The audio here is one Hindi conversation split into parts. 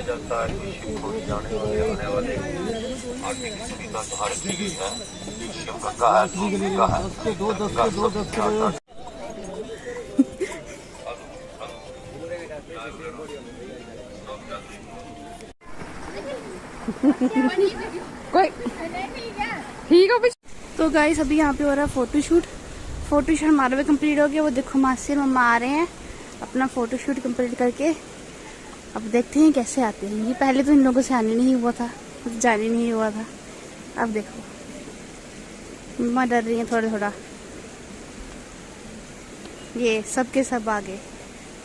जाता है कि शिव को जाने वाले आने वाले आर्थिक सुविधा हर चीज है। शिव गंगा है, गंगा है, कोई ठीक है। तो गाइस अभी यहाँ पे हो रहा है फोटोशूट हमारा भी कंप्लीट हो गया। वो देखो मासी और मम्मा आ रहे हैं अपना फोटोशूट कंप्लीट करके। अब देखते हैं कैसे आते हैं ये। पहले तो इन लोगों से आने नहीं हुआ था, जाने नहीं हुआ था। अब देखो मम्मा डर रही है थोड़ा। ये सब के सब आ गए।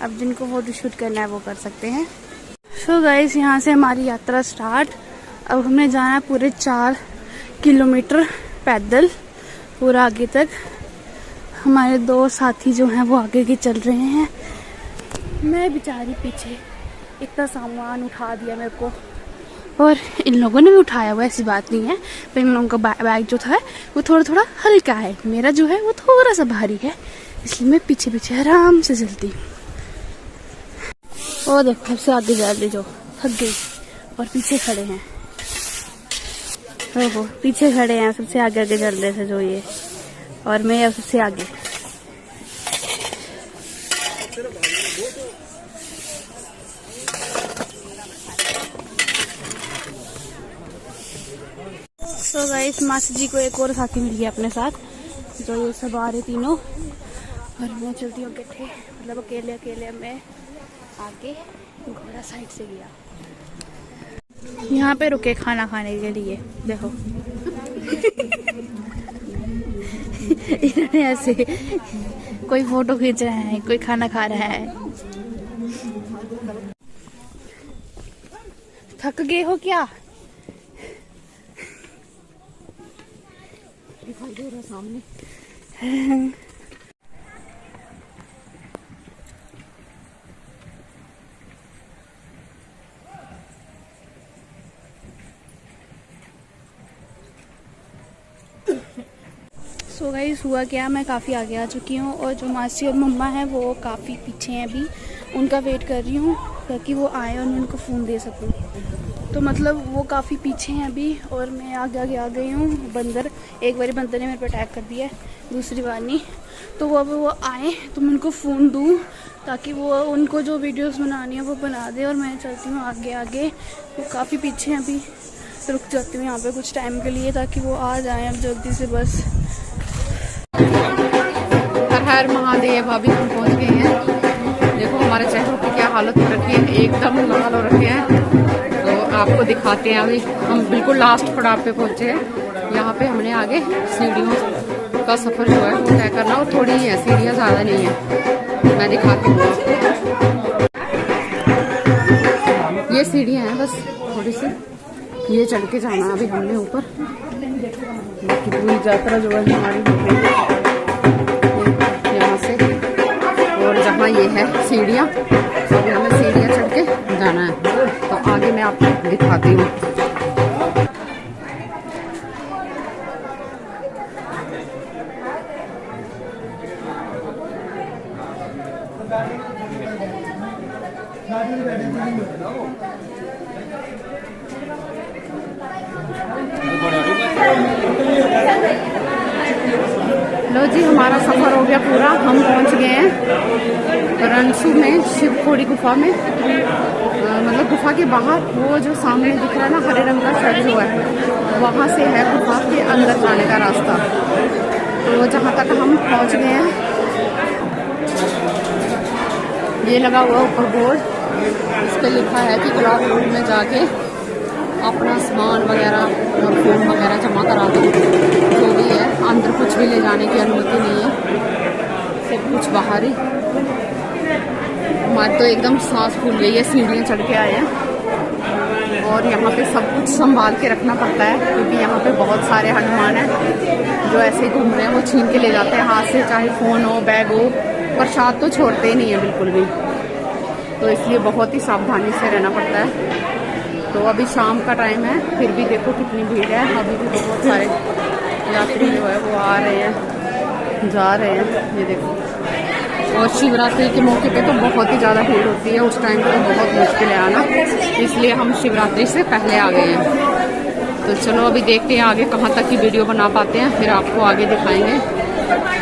अब जिनको फोटोशूट करना है वो कर सकते हैं। सो गाइस यहाँ से हमारी यात्रा स्टार्ट। अब हमें जाना है पूरे 4 किलोमीटर पैदल पूरा आगे तक। हमारे 2 साथी जो हैं वो आगे के चल रहे हैं, मैं बेचारी पीछे। इतना सामान उठा दिया मेरे को, और इन लोगों ने भी उठाया हुआ, ऐसी बात नहीं है। पर इन लोगों का बैग जो था वो थोड़ा हल्का है, मेरा जो है वो थोड़ा सा भारी है, इसलिए मैं पीछे आराम से चलती हूँ। और देखो सबसे आगे जा रही जो थक गई, और पीछे खड़े हैं। ओहो पीछे खड़े हैं, सबसे आगे चल रहे थे जो ये, और मैं सबसे आगे। तो गाइस मासी जी को एक और साथी मिल गया अपने साथ, जो ये सब आ रहे तीनों, और मैं चलती हूँ इकट्ठे, मतलब अकेले मैं आगे। घोड़ा साइड से गया, यहाँ पे रुके खाना खाने के लिए। देखो इन्होंने ऐसे, कोई फोटो खींच रहा है, कोई खाना खा रहा है। थक गए हो क्या? दिखाई दे रहा सामने। सो गाइस हुआ क्या, मैं काफ़ी आगे आ चुकी हूँ, और जो मासी और मम्मा हैं वो काफ़ी पीछे हैं। अभी उनका वेट कर रही हूँ ताकि वो आए और मैं उनको फ़ोन दे सकूँ। तो मतलब वो काफ़ी पीछे हैं अभी, और मैं आगे आ गई हूँ। बंदर, एक बारी बंदर ने मेरे पे अटैक कर दिया है, दूसरी बार नहीं। तो वो अब वो आए तो मैं उनको फ़ोन दूँ ताकि वो उनको जो वीडियोस बनानी है वो बना दे, और मैं चलती हूँ आगे। वो काफ़ी पीछे हैं अभी, तो रुक जाती हूँ यहाँ पे कुछ टाइम के लिए ताकि वो आ जाएँ अब जल्दी से। बस हर हर महादेव। अभी हम पहुँच गए हैं। देखो हमारे चेहरों की क्या हालत हो रखी है, एकदम लाल हो रखे हैं। तो आपको दिखाते हैं। अभी हम बिल्कुल लास्ट पड़ाव पे पहुँचे हैं। यहाँ पे हमने आगे सीढ़ियों का सफ़र जो है वो तय करना, और थोड़ी ही है सीढ़ियाँ, ज़्यादा नहीं है। मैं दिखाती हूँ आपको। ये सीढ़ियाँ हैं बस थोड़ी सी, ये चढ़ के जाना है अभी हमने ऊपर। बाकी पूरी यात्रा जो है हमारी यहाँ से, और जहाँ ये है सीढ़ियाँ, अभी हमें सीढ़ियाँ चढ़ के जाना है। तो आगे मैं आपको दिखाती हूँ। लो जी हमारा सफ़र हो गया पूरा। हम पहुंच गए हैं रणसू में, शिवखोड़ी गुफा में। मतलब गुफा के बाहर वो जो सामने दिख रहा है ना हरे रंग का शेड जो है, वहाँ से है गुफा के अंदर जाने का रास्ता। तो जहाँ तक हम पहुंच गए हैं, ये लगा हुआ ऊपर बोर्ड, इस पर लिखा है कि क्लॉक रूम में जाके अपना सामान वगैरह और फोन वगैरह जमा करा दो। जो भी है अंदर कुछ भी ले जाने की अनुमति नहीं है, सब कुछ बाहर ही। हमारी तो एकदम सांस फूल गई है, सीढ़ियाँ चढ़ के आए हैं। और यहाँ पे सब कुछ संभाल के रखना पड़ता है, क्योंकि यहाँ पे बहुत सारे हनुमान हैं जो ऐसे ही घूम रहे हैं। वो छीन के ले जाते हैं हाथ से, चाहे फ़ोन हो, बैग हो, प्रसाद तो छोड़ते ही नहीं है बिल्कुल भी। तो इसलिए बहुत ही सावधानी से रहना पड़ता है। तो अभी शाम का टाइम है, फिर भी देखो कितनी भीड़ है। अभी भी बहुत सारे यात्री जो है वो आ रहे हैं, जा रहे हैं, ये देखो। और शिवरात्रि के मौके पे तो बहुत ही ज़्यादा भीड़ होती है, उस टाइम पे तो बहुत मुश्किल है आना, इसलिए हम शिवरात्रि से पहले आ गए हैं। तो चलो अभी देखते हैं आगे कहाँ तक की वीडियो बना पाते हैं, फिर आपको आगे दिखाएंगे।